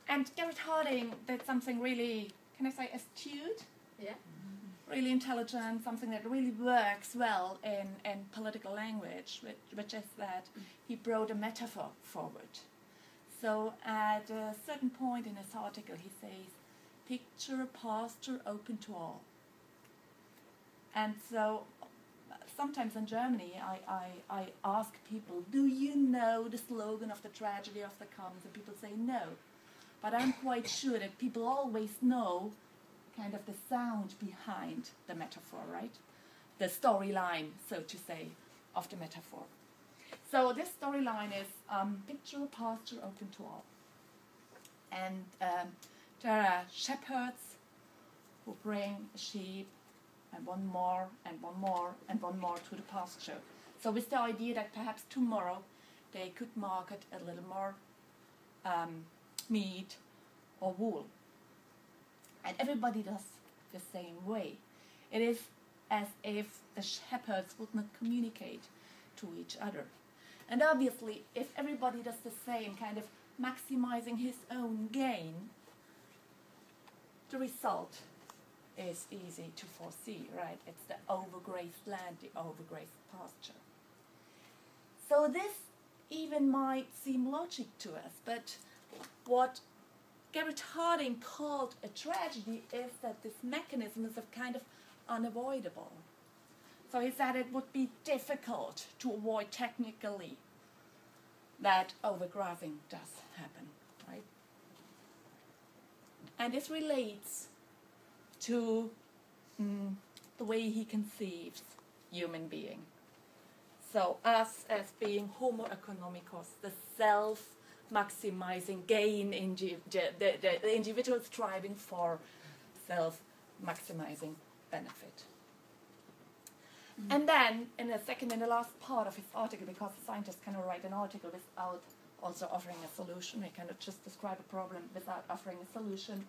And Garrett Harding did something really, can I say, astute? Yeah. Really intelligent, something that really works well in political language, which is that he brought a metaphor forward. So at a certain point in his article he says, picture a pasture open to all. And so sometimes in Germany I ask people, do you know the slogan of the tragedy of the commons? And people say no. But I'm quite sure that people always know kind of the sound behind the metaphor, right? The storyline, so to say, of the metaphor. So this storyline is picture a pasture open to all. And there are shepherds who bring a sheep and one more and one more and one more to the pasture. So with the idea that perhaps tomorrow they could market a little more meat or wool. And everybody does the same way. It is as if the shepherds would not communicate to each other. And obviously, if everybody does the same, kind of maximizing his own gain, the result is easy to foresee, right? It's the overgrazed land, the overgrazed pasture. So this even might seem logic to us, but what Garrett Harding called a tragedy is that this mechanism is kind of unavoidable. So he said it would be difficult to avoid technically that overgrazing does happen, right? And this relates to the way he conceives human being. So us as being homo economicus, the self-maximizing gain, the individual striving for self-maximizing benefit. And then, in the last part of his article, because the scientist cannot write an article without also offering a solution, he cannot just describe a problem without offering a solution.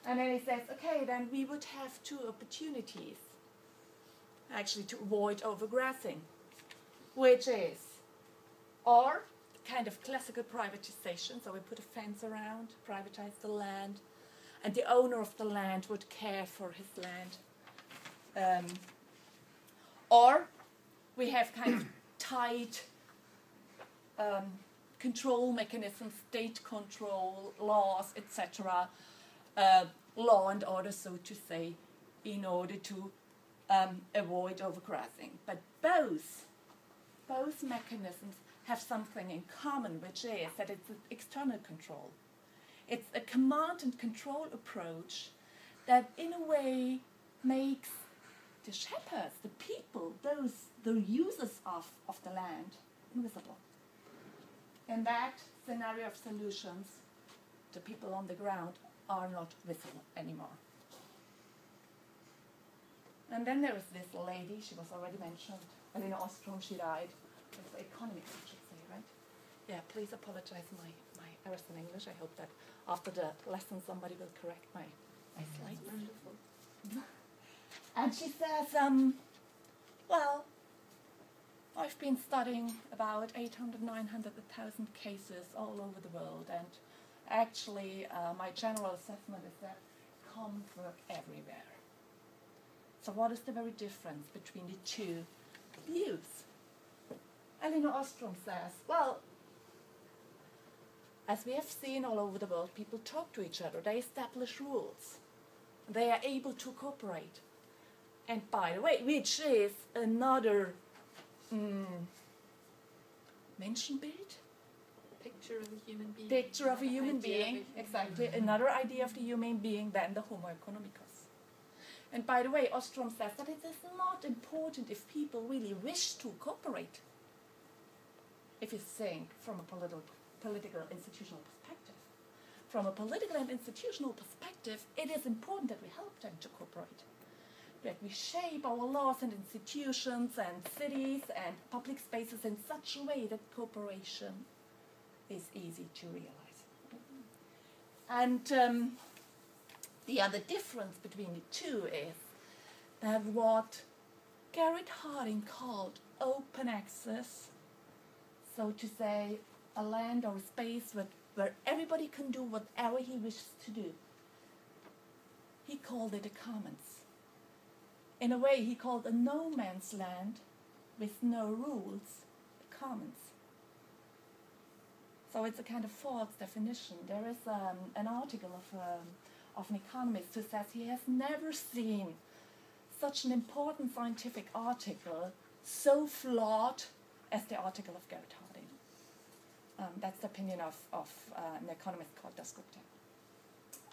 And then he says, okay, then we would have two opportunities, actually, to avoid overgrazing, which is, or kind of classical privatization, so we put a fence around, privatize the land, and the owner of the land would care for his land. Or we have kind of tight control mechanisms, state control, laws, etc., law and order, so to say, in order to avoid overgrazing. But both mechanisms have something in common, which is that it's an external control. It's a command and control approach that in a way makes the shepherds, the people, the users of the land, invisible. In that scenario of solutions, the people on the ground are not visible anymore. And then there was this lady, she was already mentioned, Elinor Ostrom, she died. It's economics, I should say, right? Yeah, please apologize my errors in English. I hope that after the lesson somebody will correct my slides. Wonderful. And she says, well, I've been studying about 800, 900, 1,000 cases all over the world, and actually my general assessment is that comms work everywhere. So what is the very difference between the two views? Elinor Ostrom says, well, as we have seen all over the world, people talk to each other, they establish rules, they are able to cooperate. And by the way, which is another Menschenbild? Picture of a human being. Picture of a human being, exactly. Another idea of the human being than the Homo economicus. And by the way, Ostrom says that it is not important if people really wish to cooperate. If you think from a political institutional perspective. From a political and institutional perspective, it is important that we help them to cooperate. That we shape our laws and institutions and cities and public spaces in such a way that cooperation is easy to realize. And the other difference between the two is that what Garrett Harding called open access, so to say, a land or a space with where everybody can do whatever he wishes to do. He called it a commons. In a way, he called a no man's land with no rules a commons. So it's a kind of false definition. There is an article of an economist who says he has never seen such an important scientific article so flawed as the article of Garrett Harding. That's the opinion of an economist called Dasgupta.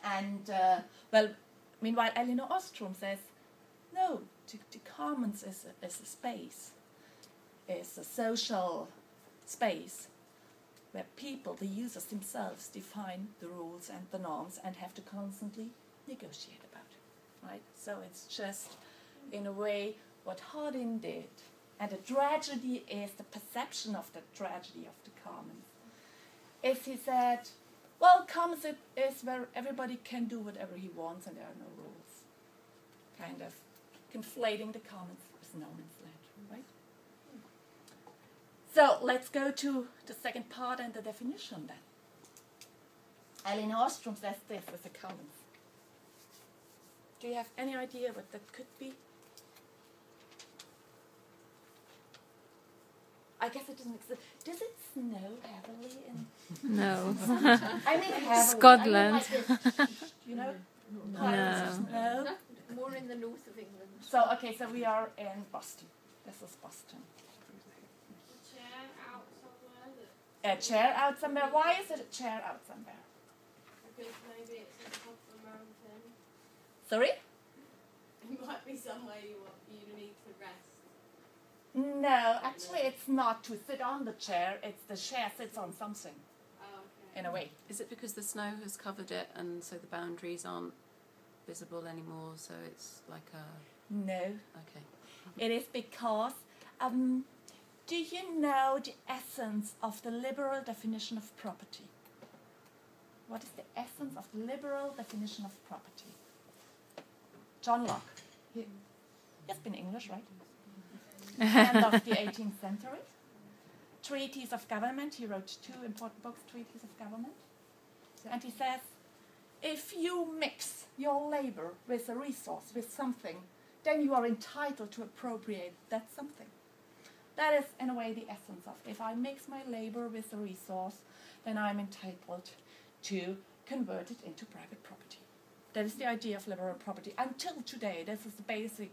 And, meanwhile, Elinor Ostrom says, no, the commons is a space, is a social space where people, the users themselves, define the rules and the norms and have to constantly negotiate about it, right? So it's just, in a way, what Harding did. And the tragedy is the perception of the tragedy of the commons. If he said, well, commons is where everybody can do whatever he wants and there are no rules. Kind of conflating the commons with no man's land, right? So let's go to the second part and the definition then. Elinor Ostrom says this with the commons. Do you have any idea what that could be? I guess it doesn't exist. Does it snow heavily in? No. I mean heavily. Scotland. I mean like you know? No. No. More in the north of England. So okay, so we are in Boston. This is Boston. A chair out somewhere. Why is it a chair out somewhere? Because maybe it's on top of a mountain. Sorry? It might be somewhere you need to rest. No, actually it's not to sit on the chair. It's the chair sits on something. Oh, okay. In a way. Is it because the snow has covered it and so the boundaries aren't visible anymore, so it's like a... No. Okay. It is because, do you know the essence of the liberal definition of property? What is the essence of the liberal definition of property? John Locke. He has been English, right? End of the 18th century. Treaties of Government. He wrote 2 important books, Treaties of Government. And he says, if you mix your labor with a resource, with something, then you are entitled to appropriate that something. That is, in a way, the essence of it. If I mix my labor with a resource, then I'm entitled to convert it into private property. That is the idea of liberal property. Until today, this is the basic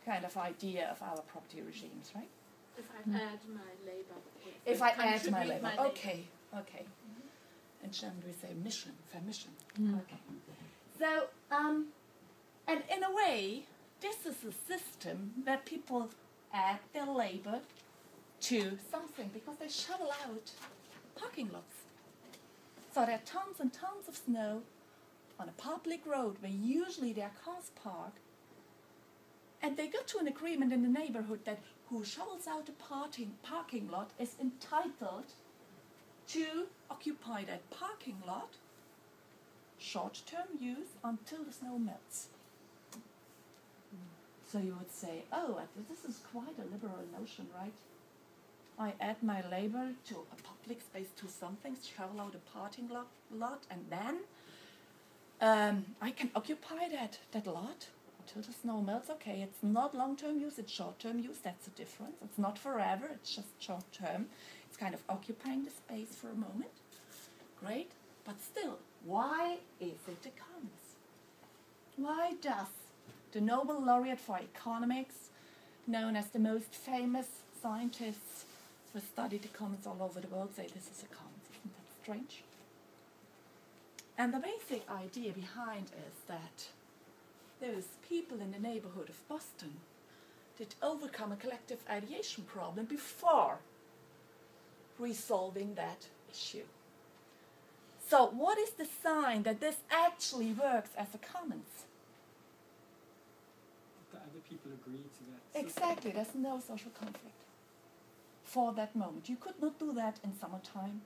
kind of idea of our property regimes, right? If I add my labour. If I add my labor. Okay. Mm-hmm. And shouldn't we say mission, mission? Mm. Okay. So, and in a way, this is a system where people add their labor to something because they shovel out parking lots. So there are tons and tons of snow on a public road where usually there are cars parked, and they got to an agreement in the neighborhood that who shovels out a parking lot is entitled to occupy that parking lot, short-term use, until the snow melts. So you would say, oh, this is quite a liberal notion, right? I add my labor to a public space, to something, shovel out a parking lot, and then I can occupy that lot until the snow melts. Okay, it's not long-term use, it's short-term use, that's the difference. It's not forever, it's just short-term. It's kind of occupying the space for a moment. Great, but still, why is it the commons? Why does the Nobel laureate for economics, known as the most famous scientists who studied the commons all over the world, say this is a commons? Isn't that strange? And the basic idea behind is that those people in the neighborhood of Boston did overcome a collective ideation problem before resolving that issue. So what is the sign that this actually works as a commons? That other people agree to that. Exactly, there's no social conflict for that moment. You could not do that in summertime.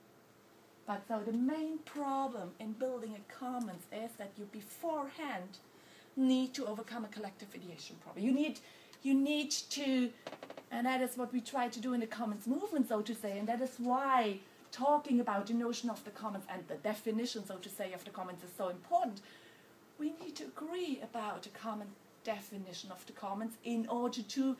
But so the main problem in building a commons is that you beforehand need to overcome a collective ideation problem. You need to, and that is what we try to do in the commons movement, so to say, and that is why talking about the notion of the commons and the definition, so to say, of the commons is so important, we need to agree about a common definition of the commons in order to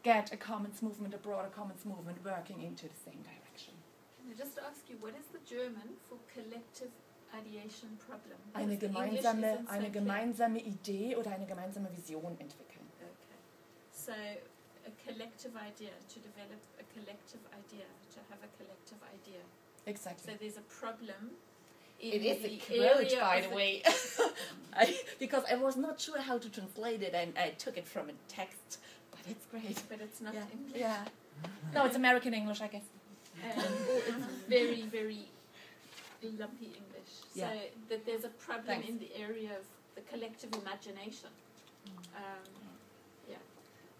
get a commons movement, a broader commons movement working into the same direction. Can I just ask you, what is the German for collective ideation problem? Eine Because the English isn't so clear. gemeinsame Idee oder eine gemeinsame Vision entwickeln. Okay. So a collective idea, to develop a collective idea, to have a collective idea. Exactly. So there's a problem in It is the a quote, area by of the way, because I was not sure how to translate it, and I took it from a text, but it's great. But it's not Yeah. English. Yeah. No, it's American English, I guess. It's very, very lumpy English. So Yeah. that there's a problem Thanks. in the area of the collective imagination.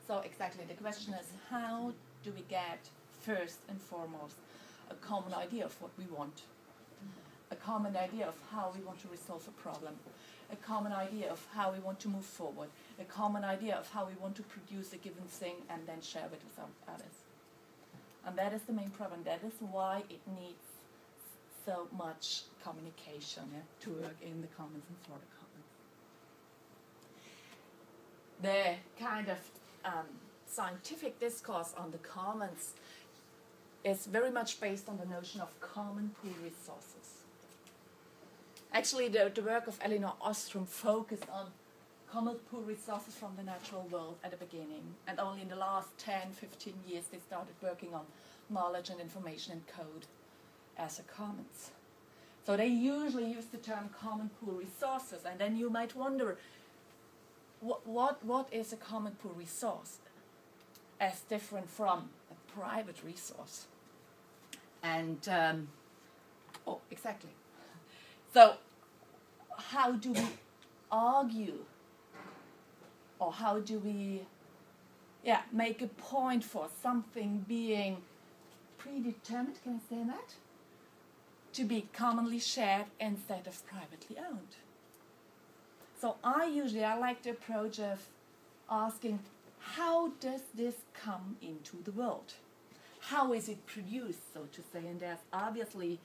So exactly, the question is, how do we get, first and foremost, a common idea of what we want? A common idea of how we want to resolve a problem. A common idea of how we want to move forward. A common idea of how we want to produce a given thing and then share it with others. And that is the main problem. That is why it needs so much communication, to work in the commons and for the commons. The kind of scientific discourse on the commons is very much based on the notion of common pool resources. Actually, the work of Elinor Ostrom focused on common pool resources from the natural world at the beginning, and only in the last 10, 15 years they started working on knowledge and information and code as a commons. So they usually use the term common pool resources, and then you might wonder, what is a common pool resource as different from a private resource? And, exactly. So, how do we argue, or how do we make a point for something being predetermined, can I say that? To be commonly shared instead of privately owned. So I like the approach of asking, how does this come into the world? How is it produced, so to say? And there's obviously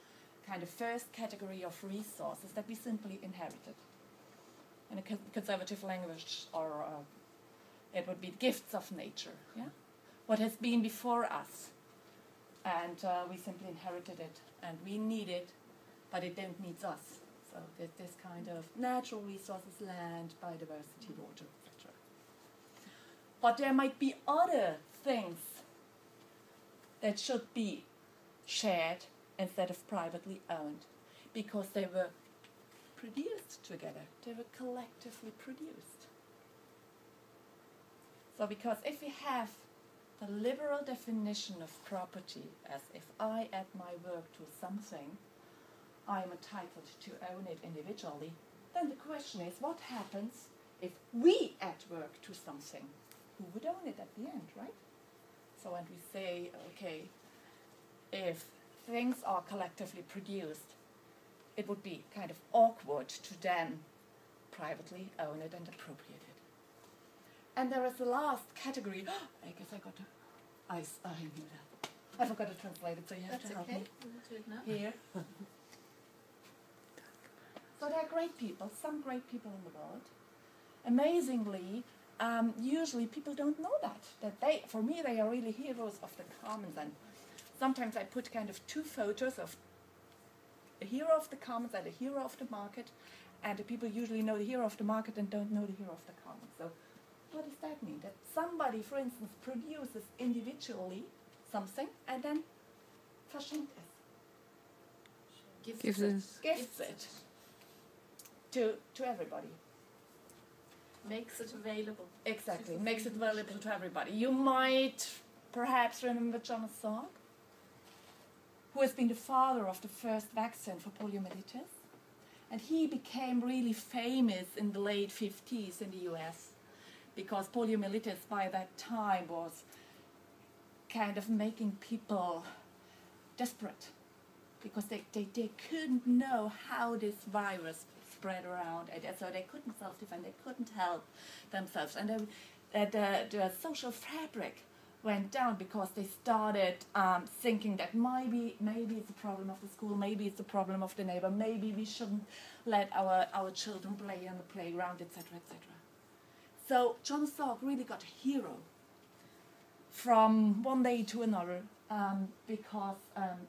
kind of first category of resources that we simply inherited. In a conservative language, or it would be gifts of nature, what has been before us. And we simply inherited it, and we need it, but it don't need us. So there's this kind of natural resources, land, biodiversity, water, etc. But there might be other things that should be shared instead of privately owned, because they were produced together. They were collectively produced. So because if we have the liberal definition of property as if I add my work to something, I am entitled to own it individually, then the question is, what happens if we add work to something? Who would own it at the end, right? So when we say, okay, if things are collectively produced, it would be kind of awkward to then privately own it and appropriate it. And there is the last category. I guess I got to... I knew that. I forgot to translate it, so you have That's to help okay. me. We'll do it now. Here. So there are great people, some great people in the world. Amazingly, usually people don't know that they, for me, they are really heroes of the commons. And sometimes I put kind of two photos of a hero of the commons and a hero of the market, and the people usually know the hero of the market and don't know the hero of the commons. So what does that mean? That somebody, for instance, produces individually something and then verschenkt es. Gives it to everybody. Makes it available. Exactly, makes it available to everybody. You might perhaps remember Jonas Salk, who has been the father of the first vaccine for poliomyelitis. And he became really famous in the late 50s in the US, because poliomyelitis by that time was kind of making people desperate, because they couldn't know how this virus spread around, and so they couldn't self-defend, they couldn't help themselves. And the social fabric went down because they started thinking that maybe it's a problem of the school, maybe it's a problem of the neighbor, maybe we shouldn't let our children play on the playground, etc., etc. So John Salk really got a hero from one day to another because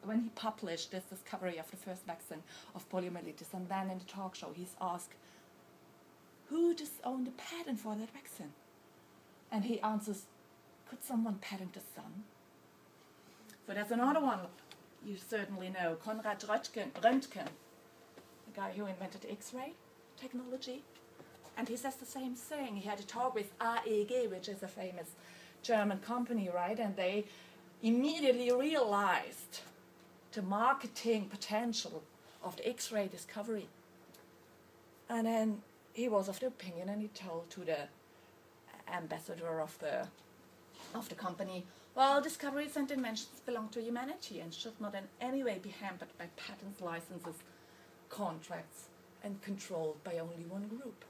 when he published this discovery of the first vaccine of poliomyelitis, and then in the talk show he's asked, who does own the patent for that vaccine? And he answers, could someone patent the sun? So there's another one you certainly know, Konrad Röntgen, the guy who invented X-ray technology. And he says the same thing. He had a talk with AEG, which is a famous German company, right? And they immediately realized the marketing potential of the X-ray discovery. And then he was of the opinion, and he told to the ambassador of the company, well, discoveries and inventions belong to humanity and should not in any way be hampered by patents, licenses, contracts, and controlled by only one group.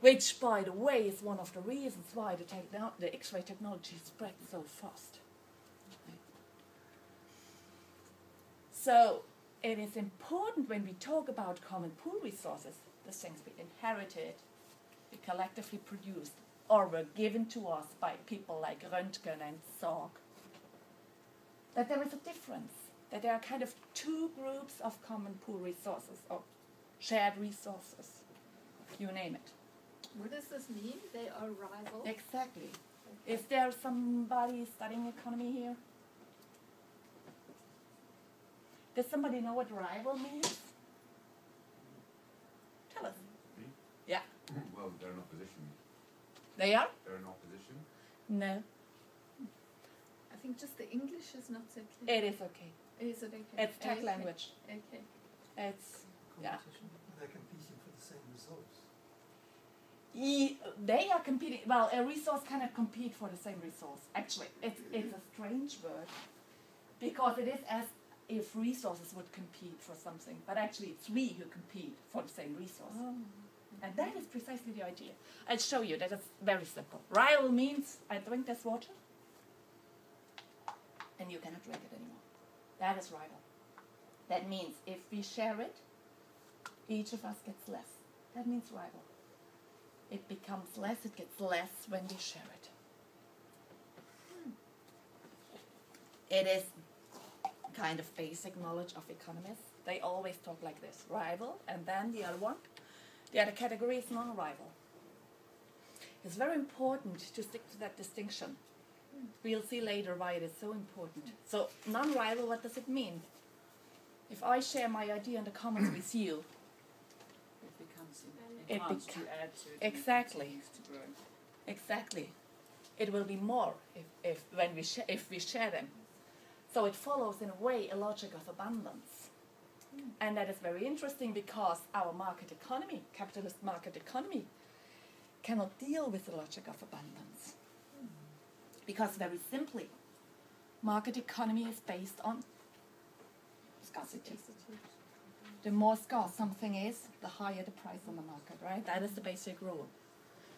Which, by the way, is one of the reasons why the X-ray technology spread so fast. So it is important when we talk about common pool resources, the things we inherited, we collectively produced, or were given to us by people like Röntgen and Salk, that there is a difference, that there are kind of two groups of common pool resources, or shared resources, you name it. What does this mean? They are rivals? Exactly. Is there somebody studying economy here? Does somebody know what rival means? Tell us. Me? Yeah. Well, they're in opposition. They are? They're in opposition. No. I think just the English is not so clear. It is okay. Is it okay? It's tech language. Okay. It's, yeah. They're competing for the same resource. They are competing. Well, a resource cannot compete for the same resource. Actually, it's a strange word because it is as if resources would compete for something, but actually it's we who compete for the same resource. Oh. And that is precisely the idea. I'll show you that it's very simple. Rival means I drink this water and you cannot drink it anymore. That is rival. That means if we share it, each of us gets less. That means rival. It becomes less, it gets less when we share it. It is kind of basic knowledge of economists. They always talk like this, rival, and then the other one. The other category is non-rival. It's very important to stick to that distinction. We'll see later why it is so important. So, non-rival, what does it mean? If I share my idea in the commons with you, It becomes It enhanced beca- to add to it. Exactly. And continues to grow. exactly, it will be more if we share them. So it follows in a way a logic of abundance. And that is very interesting because our market economy, capitalist market economy, cannot deal with the logic of abundance. Because very simply, market economy is based on scarcity. The more scarce something is, the higher the price on the market, right? That is the basic rule.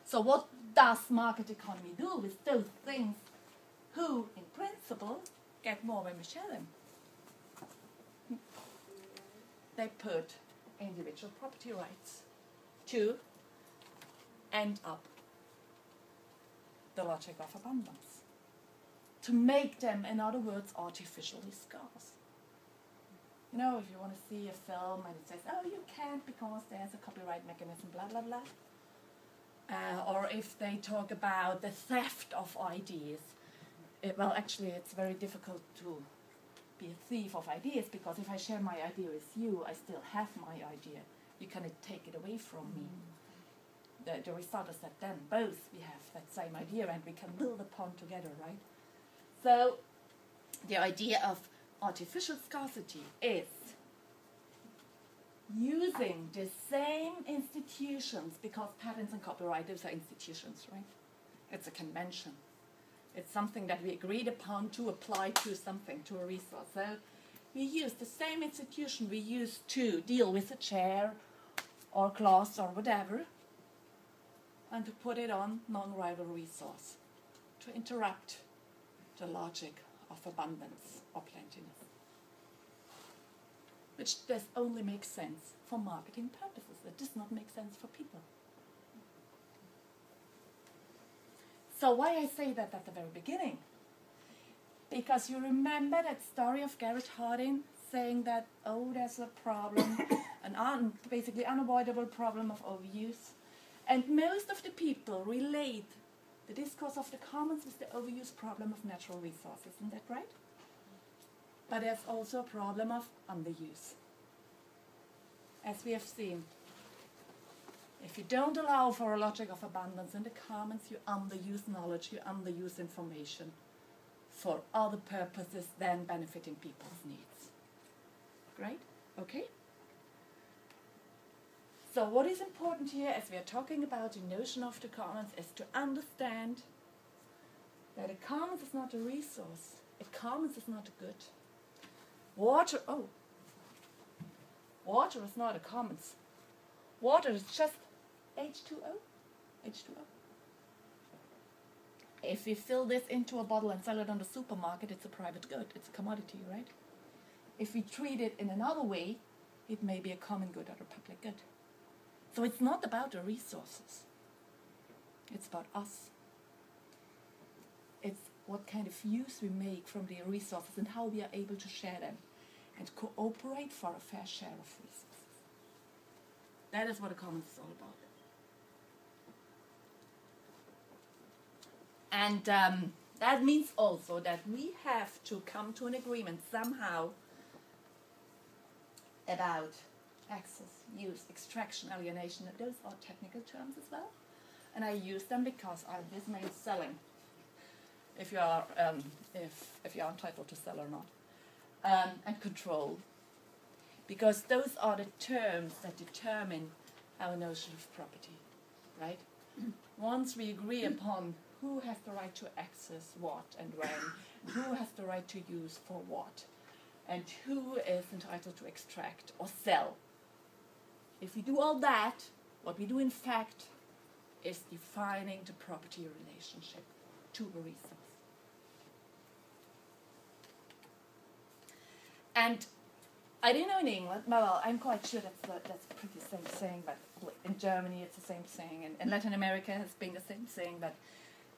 So what does market economy do with those things who, in principle, get more when we share them? They put individual property rights to end up the logic of abundance. To make them, in other words, artificially scarce. You know, if you want to see a film and it says, oh, you can't because there's a copyright mechanism, blah, blah, blah. Or if they talk about the theft of ideas, well, actually, it's very difficult to be a thief of ideas because if I share my idea with you, I still have my idea. You cannot take it away from me. The result is that then both we have that same idea and we can build upon together, right? So the idea of artificial scarcity is using the same institutions, because patents and copyright, those are institutions, right? It's a convention. It's something that we agreed upon to apply to something, to a resource. So we use the same institution we use to deal with a chair or glass or whatever, and to put it on non-rival resource, to interrupt the logic of abundance or plentiness, which does only make sense for marketing purposes. It does not make sense for people. So why I say that at the very beginning? Because you remember that story of Garrett Hardin saying that, oh, there's a problem, basically unavoidable problem of overuse. And most of the people relate the discourse of the commons with the overuse problem of natural resources. Isn't that right? But there's also a problem of underuse. As we have seen, if you don't allow for a logic of abundance in the commons, you underuse knowledge, you underuse information for other purposes than benefiting people's needs. Great? Okay? So what is important here, as we are talking about the notion of the commons, is to understand that a commons is not a resource. A commons is not a good. Water is not a commons. Water is just H2O. H2O. If we fill this into a bottle and sell it on the supermarket, it's a private good. It's a commodity, right? If we treat it in another way, it may be a common good or a public good. So it's not about the resources. It's about us. It's what kind of use we make from the resources and how we are able to share them and cooperate for a fair share of resources. That is what a commons is all about. And that means also that we have to come to an agreement somehow about access, use, extraction, alienation. Those are technical terms as well. And I use them because this means selling. If you are if you are entitled to sell or not. And control. Because those are the terms that determine our notion of property. Right? Once we agree upon who has the right to access what and when, who has the right to use for what, and who is entitled to extract or sell. If we do all that, what we do in fact is defining the property relationship to the resource. And I don't know in England, well, I'm quite sure that's a pretty same saying, but in Germany it's the same saying, and in Latin America has been the same saying, but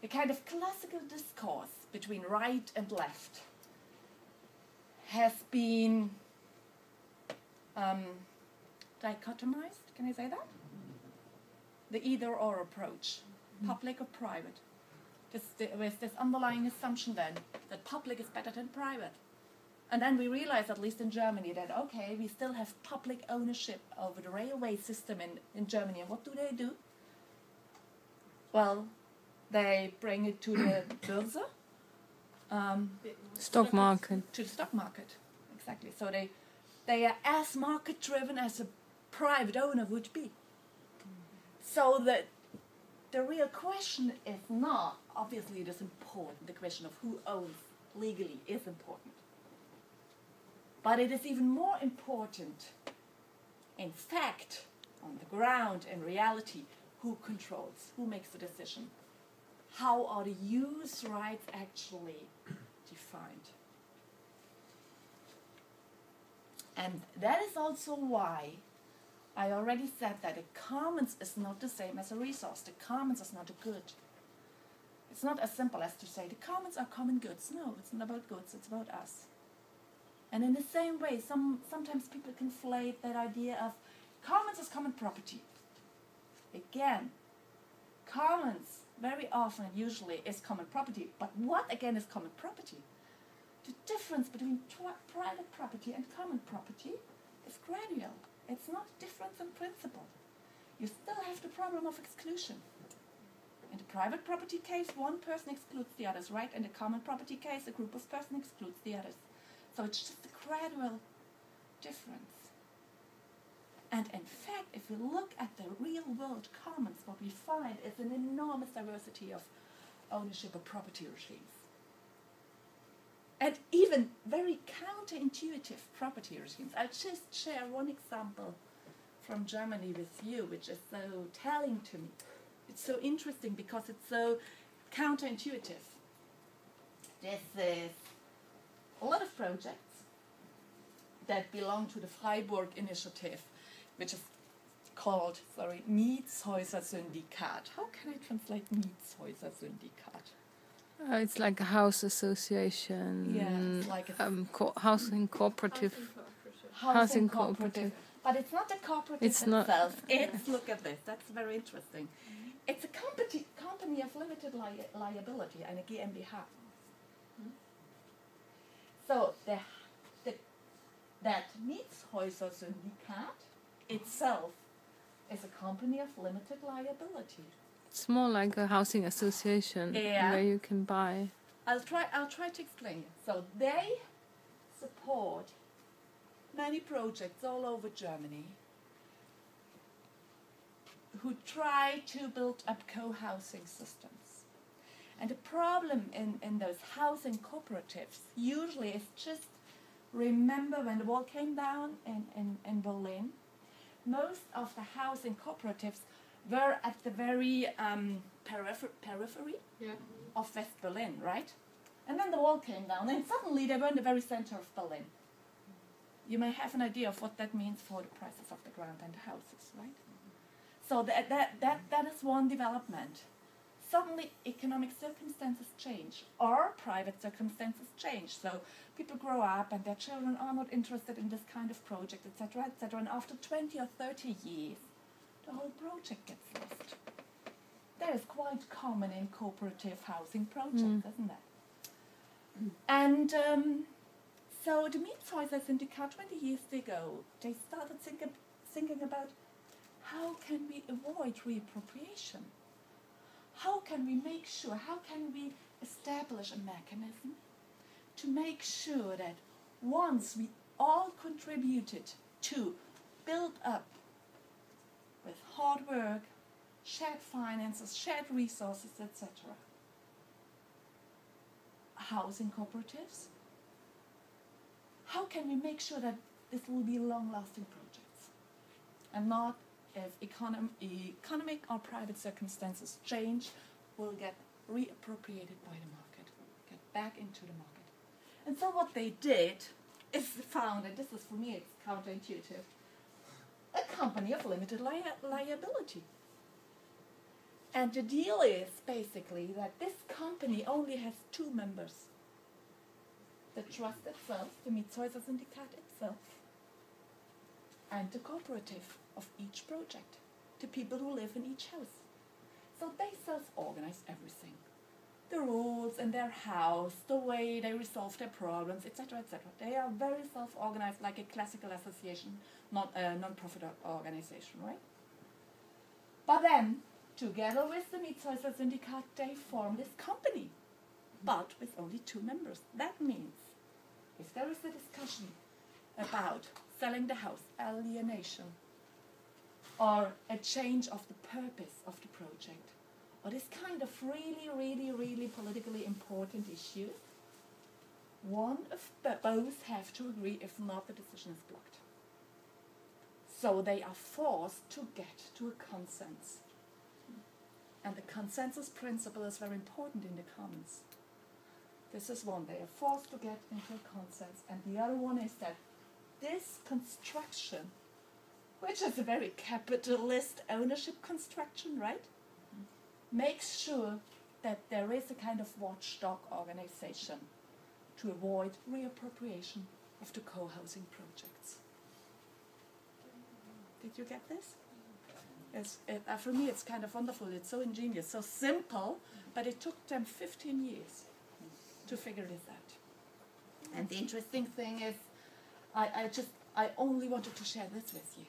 a kind of classical discourse between right and left has been dichotomized, can I say that? The either-or approach, public or private. With this underlying assumption then that public is better than private. And then we realize, at least in Germany, that okay, we still have public ownership over the railway system in Germany. And what do? Well, they bring it to the Börse. Stock market. To the stock market, exactly. So they are as market-driven as a private owner would be. So that the real question is not, obviously it is important, the question of who owns legally is important. But it is even more important, in fact, on the ground, in reality, who controls, who makes the decision. How are the use rights actually defined? And that is also why I already said that a commons is not the same as a resource. The commons is not a good. It's not as simple as to say the commons are common goods. No, it's not about goods, it's about us. And in the same way, sometimes people conflate that idea of commons as common property. Again, commons very often, usually, is common property. But what, again, is common property? The difference between private property and common property is gradual. It's not a difference in principle. You still have the problem of exclusion. In the private property case, one person excludes the others, right? In the common property case, a group of persons excludes the others. So it's just a gradual difference. And in fact, if we look at the real-world commons, what we find is an enormous diversity of ownership of property regimes. And even very counterintuitive property regimes. I'll just share one example from Germany with you, which is so telling to me. It's so interesting because it's so counterintuitive. this is a lot of projects that belong to the Freiburg initiative, which is called, Mietshäuser-Syndikat. How can I translate Mietshäuser-Syndikat? It's like a house association. Yeah, it's like a housing cooperative. housing cooperative. But it's not a cooperative It's not- itself. It's, look at this, that's very interesting. It's a company of limited liability, eine GmbH. So that Mietshäuser-Syndikat itself is a company of limited liability. It's more like a housing association Yeah. where you can buy. I'll try to explain it. So they support many projects all over Germany who try to build up co-housing systems. And the problem in those housing cooperatives usually is just, remember when the wall came down in Berlin, most of the housing cooperatives were at the very periphery of West Berlin, right? And then the wall came down and suddenly they were in the very center of Berlin. You may have an idea of what that means for the prices of the ground and the houses, right? So that is one development. Suddenly economic circumstances change or private circumstances change. So people grow up and their children are not interested in this kind of project, etc., etc. And after 20 or 30 years, the whole project gets lost. That is quite common in cooperative housing projects, isn't it? And so the Mietshäuser-Syndikat 20 years ago, they started thinking about how can we avoid reappropriation? How can we make sure, how can we establish a mechanism to make sure that once we all contributed to build up with hard work, shared finances, shared resources, etc., housing cooperatives, how can we make sure that this will be long-lasting projects and not if economic or private circumstances change, will get reappropriated by the market, get back into the market. And so what they did is found, and this is for me, it's counterintuitive, a company of limited liability. And the deal is basically that this company only has two members. The trust itself, the Mietshäuser-Syndikat itself, and the cooperative of each project, the people who live in each house. So they self-organize everything. The rules in their house, the way they resolve their problems, etc., etc. They are very self-organized, like a classical association, not a non-profit organization, right? But then, together with the Mietshäuser-Syndikat, they form this company, but with only two members. That means, if there is a discussion about selling the house, alienation, or a change of the purpose of the project, or this kind of really, really, really politically important issue, one of both have to agree, if not the decision is blocked. So they are forced to get to a consensus. And the consensus principle is very important in the commons. This is one, they are forced to get into a consensus. And the other one is that this construction, which is a very capitalist ownership construction, right? Makes sure that there is a kind of watchdog organization to avoid reappropriation of the co-housing projects. Did you get this? For me it's kind of wonderful, it's so ingenious, so simple, but it took them 15 years to figure this out. And the interesting thing is, I only wanted to share this with you.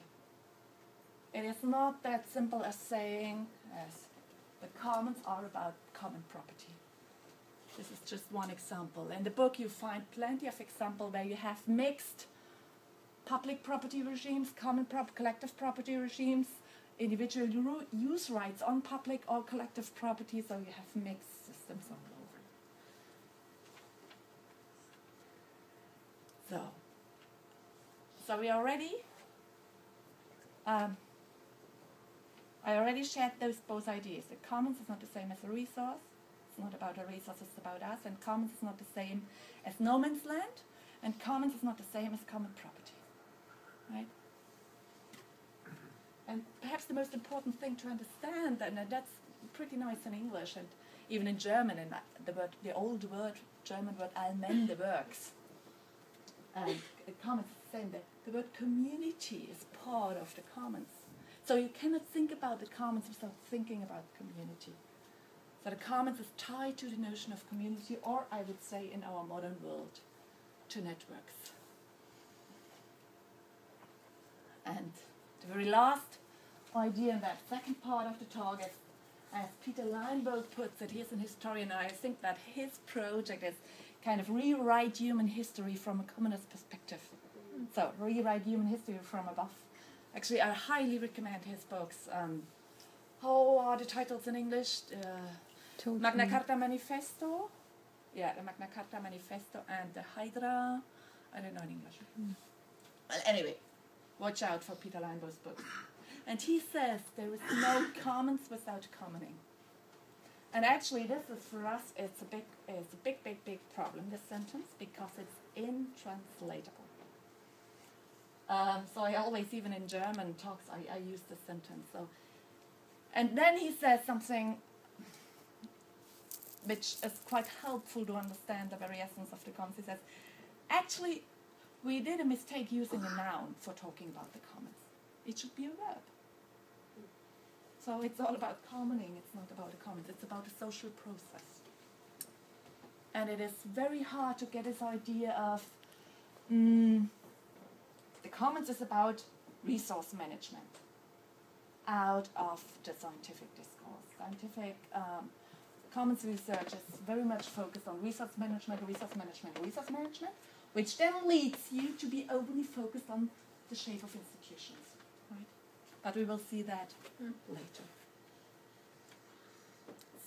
It is not that simple as saying, yes, the commons are about common property. This is just one example. In the book you find plenty of examples where you have mixed public property regimes, collective property regimes, individual use rights on public or collective property, so you have mixed systems all over. So we are ready. I already shared those both ideas. The commons is not the same as a resource. It's not about a resource, it's about us. And commons is not the same as no man's land, and commons is not the same as common property. Right? And perhaps the most important thing to understand, and that's pretty nice in English and even in German, and the old German word Allmende works. And commons is the same. The word community is part of the commons. So you cannot think about the commons without thinking about community. So the commons is tied to the notion of community, or I would say in our modern world, to networks. And the very last idea in that second part of the talk is, as Peter Linebaugh puts it, he's an historian, and I think that his project is kind of rewrite human history from a communist perspective. So, rewrite human history from above. Actually, I highly recommend his books. How are the titles in English? Magna Carta Manifesto. Yeah, the Magna Carta Manifesto and the Hydra. I don't know in English. Well, anyway, watch out for Peter Linebaugh's book. And he says there is no commons without commoning. And actually, this is for us, it's a big problem, this sentence, because it's intranslatable. So I always, even in German talks, I use this sentence. So, and then he says something which is quite helpful to understand the very essence of the commons. He says, actually, we did a mistake using a noun for talking about the commons. It should be a verb. So it's all about commoning, it's not about the commons, it's about a social process. And it is very hard to get this idea of the commons is about resource management out of the scientific discourse. Scientific commons research is very much focused on resource management, which then leads you to be overly focused on the shape of institutions. Right? But we will see that later.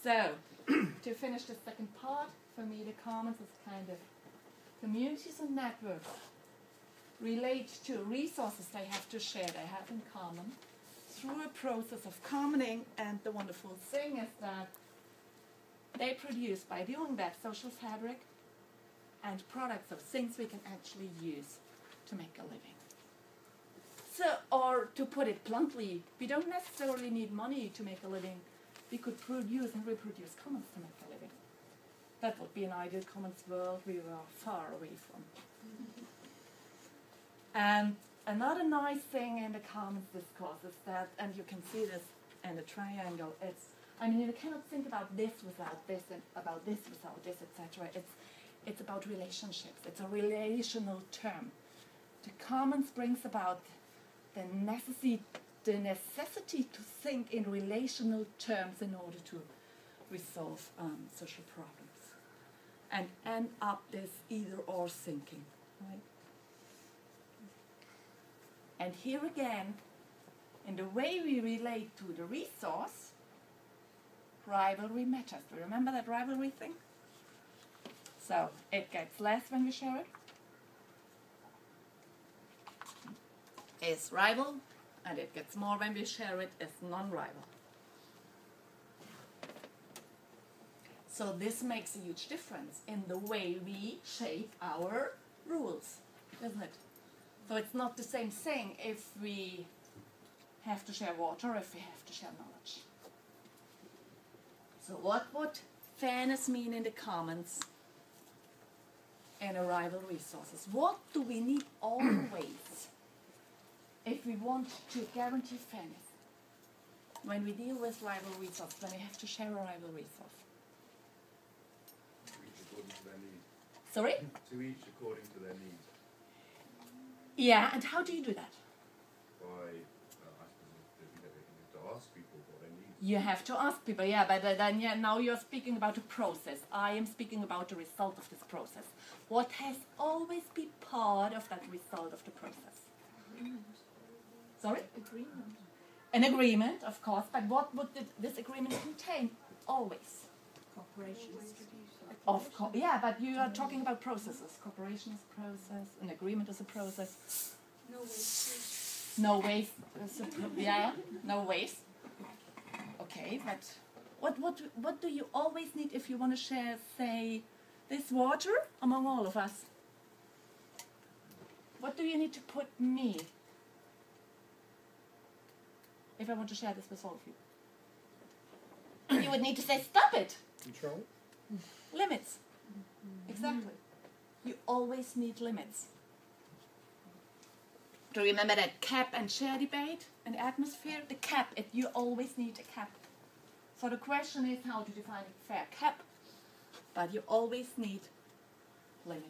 So, to finish the second part, for me the commons is kind of communities and networks relate to resources they have to share, they have in common, through a process of commoning, and the wonderful thing is that they produce, by doing that, social fabric and products of things we can actually use to make a living. So, or to put it bluntly, we don't necessarily need money to make a living. We could produce and reproduce commons to make a living. That would be an ideal commons world we were far away from. And another nice thing in the commons discourse is that, and you can see this in the triangle, you cannot think about this without this, and about this without this, etc. It's about relationships. It's a relational term. The commons brings about the necessity to think in relational terms in order to resolve social problems, and end up this either-or thinking, right? And here again, in the way we relate to the resource, rivalry matters. Do you remember that rivalry thing? So it gets less when we share it. Is rival, and it gets more when we share it as non-rival. So this makes a huge difference in the way we shape our rules, isn't it? So it's not the same thing if we have to share water or if we have to share knowledge. So what would fairness mean in the commons and a rival resources? What do we need always if we want to guarantee fairness when we deal with rival resources, when we have to share a rival resource? To each according to their needs. Sorry? To each according to their needs. Yeah, and how do you do that? By, I suppose, you have to ask people what they need. You have to ask people, yeah, but then now you're speaking about a process. I am speaking about the result of this process. What has always been part of that result of the process? Sorry? Agreement. An agreement, of course, but what would this agreement contain? Always. Cooperation. Yeah, but you are talking about processes. Cooperation is a process, an agreement is a process. No waste. No waste is a no waste. Okay, but What do you always need if you want to share, say, this water among all of us? What do you need to put me if I want to share this with all of you? You would need to say, stop it. Control? Limits. Exactly. You always need limits. Do you remember that cap and share debate and atmosphere? The cap, you always need a cap. So the question is how to define a fair cap, but you always need limits.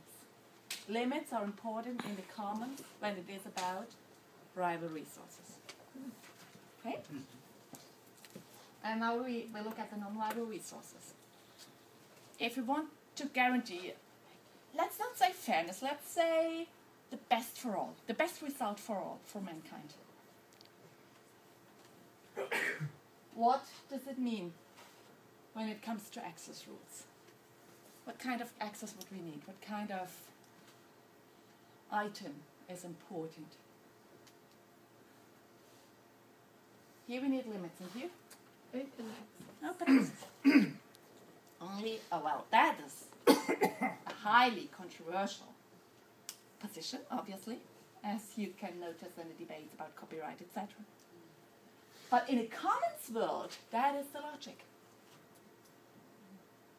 Limits are important in the commons when it is about rival resources. Okay? And now we look at the non-rival resources. If we want to guarantee, let's not say fairness, let's say the best for all, the best result for all, for mankind. What does it mean when it comes to access rules? What kind of access would we need? What kind of item is important? Here we need limits, and here? Open access. Only, well, that is a highly controversial position, obviously, as you can notice in the debates about copyright, etc. But in a commons world, that is the logic.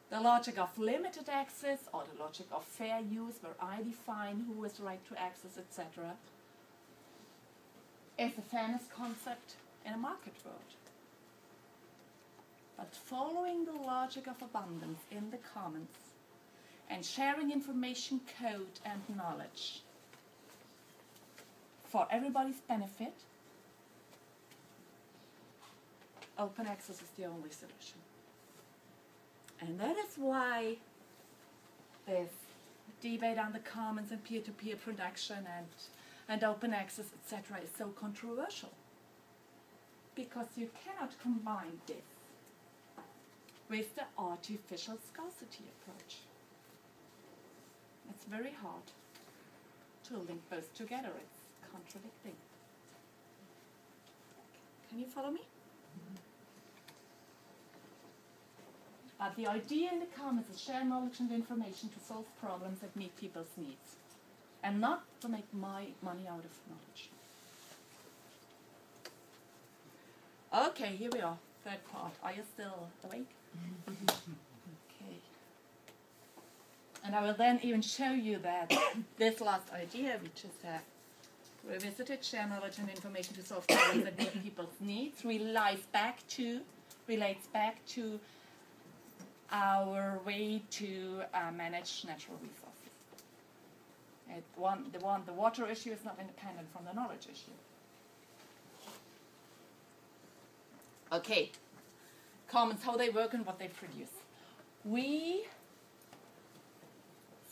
The logic of limited access or the logic of fair use, where I define who has the right to access, etc., is the fairness concept in a market world. But following the logic of abundance in the commons and sharing information, code, and knowledge for everybody's benefit, open access is the only solution. And that is why this debate on the commons and peer-to-peer production and open access, etc., is so controversial. Because you cannot combine this with the artificial scarcity approach. It's very hard to link both together. It's contradicting. Can you follow me? But the idea in the commons is share knowledge and information to solve problems that meet people's needs, and not to make my money out of knowledge. Okay, here we are, third part. Are you still awake? Okay. And I will then even show you that this last idea, which is revisited, share knowledge and information to solve problems that meet people's needs, relates back to our way to manage natural resources. The water issue is not independent from the knowledge issue. Okay, commons, how they work and what they produce. We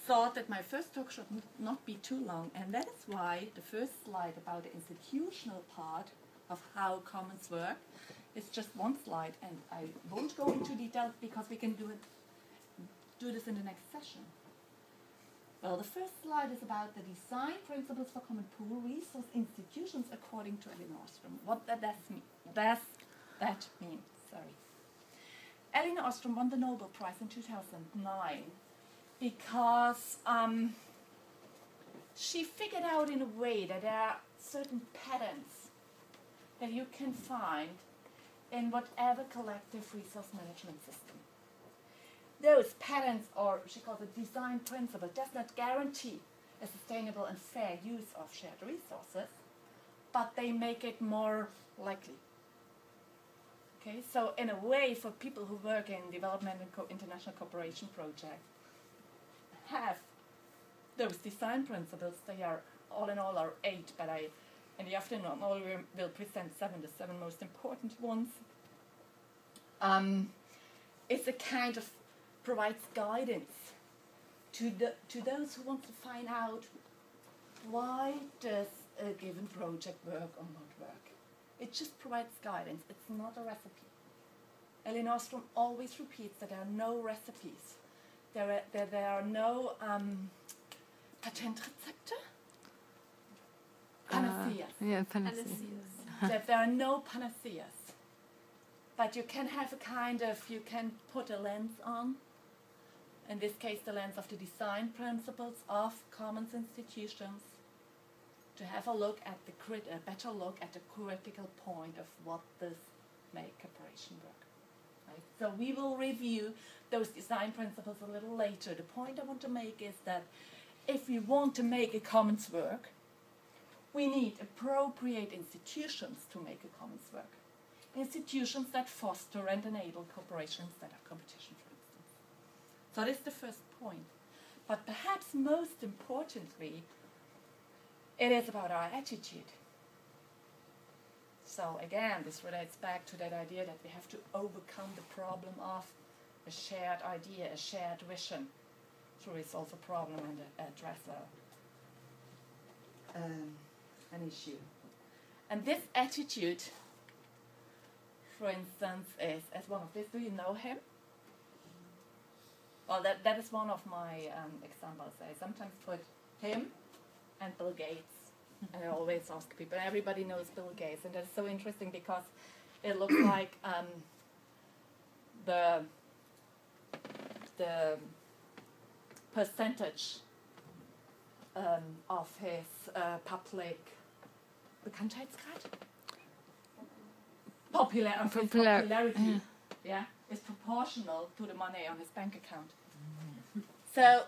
thought that my first talk should not be too long, and that is why the first slide about the institutional part of how commons work is just one slide, and I won't go into detail because we can do this in the next session. Well, the first slide is about the design principles for common pool resource institutions according to Elinor Ostrom. What does that mean? Sorry. Elinor Ostrom won the Nobel Prize in 2009 because she figured out in a way that there are certain patterns that you can find in whatever collective resource management system. Those patterns, or she calls it design principle, does not guarantee a sustainable and fair use of shared resources, but they make it more likely. Okay, so in a way, for people who work in development and international cooperation projects, have those design principles. They are, all in all, are 8, but in the afternoon only will present 7, the 7 most important ones. It's a kind of provides guidance to those who want to find out why does a given project work or not work. It just provides guidance. It's not a recipe. Elinor Ostrom always repeats that there are no recipes. There are no Patentrezepte? Panaceas. Yeah, panaceas. That there are no panaceas. but you can have a kind of, you can put a lens on, in this case the lens of the design principles of commons institutions, to have a look at a better look at the critical point of what does make cooperation work. Right? So we will review those design principles a little later. The point I want to make is that if we want to make a commons work, we need appropriate institutions to make a commons work. Institutions that foster and enable cooperation instead of competition, for instance. So this is the first point. But perhaps most importantly, it is about our attitude. So again, this relates back to that idea that we have to overcome the problem of a shared idea, a shared vision, to resolve a problem and address an issue. And this attitude, for instance, is as one of these. Do you know him? Well, that is one of my examples. I sometimes put him and Bill Gates. And I always ask people, everybody knows Bill Gates, and that's so interesting because it looks like the percentage of his public Bekanntheitsgrad? Popularity, yeah, is proportional to the money on his bank account. So,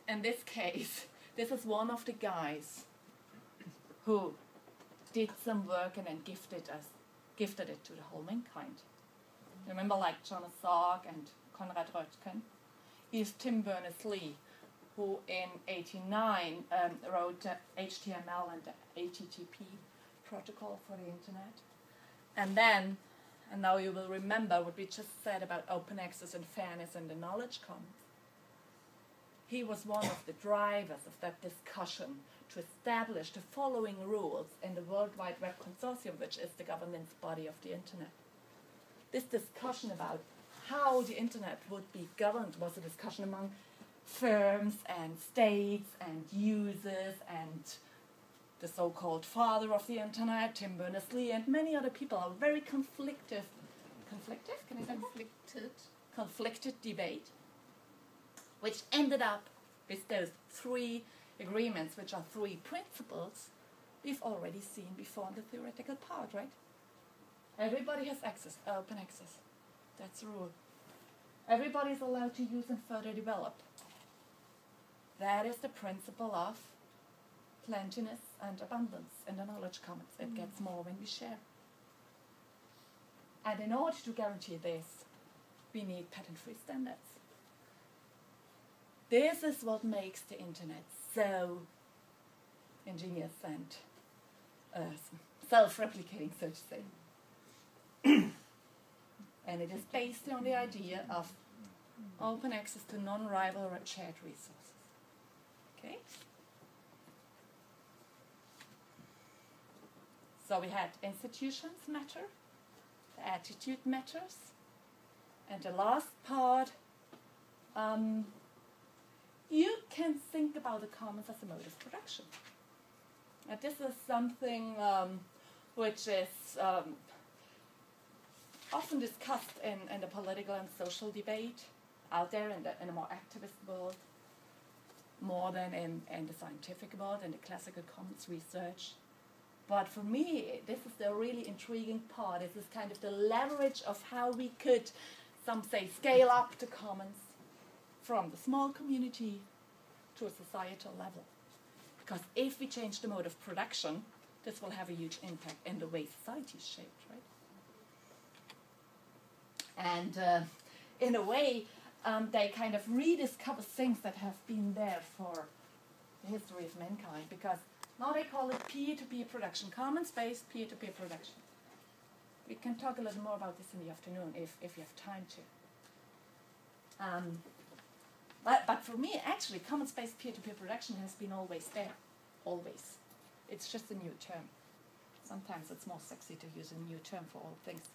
in this case, this is one of the guys who did some work and then gifted it to the whole mankind. Remember, like Jonas Salk and Konrad Röttgen? He's Tim Berners-Lee, who in '89 wrote HTML and the HTTP protocol for the internet. And then, and now you will remember what we just said about open access and fairness and the knowledge commons. He was one of the drivers of that discussion to establish the following rules in the World Wide Web Consortium, which is the governance body of the internet. This discussion about how the internet would be governed was a discussion among firms and states and users and the so-called father of the internet, Tim Berners-Lee, and many other people. A very conflicted debate, which ended up with those three agreements, which are three principles we've already seen before in the theoretical part, right? Everybody has access, open access. That's the rule. Everybody is allowed to use and further develop. That is the principle of plentiness and abundance in the knowledge commons. It gets more when we share. And in order to guarantee this, we need patent-free standards. This is what makes the internet so ingenious and self-replicating, so to say. And it is based on the idea of open access to non-rival shared resources. Okay? So we had institutions matter, the attitude matters, and the last part, you can think about the commons as a mode of production. And this is something which is often discussed in the political and social debate out there in a more activist world, more than in the scientific world and the classical commons research. But for me, this is the really intriguing part. This is kind of the leverage of how we could, some say, scale up the commons from the small community to a societal level. Because if we change the mode of production, this will have a huge impact in the way society is shaped, right? And in a way, they kind of rediscover things that have been there for the history of mankind, because now they call it peer-to-peer production, commons-based peer-to-peer production. We can talk a little more about this in the afternoon if you have time to. But for me, actually, commons-based peer-to-peer production has been always there, always. It's just a new term. Sometimes it's more sexy to use a new term for all things.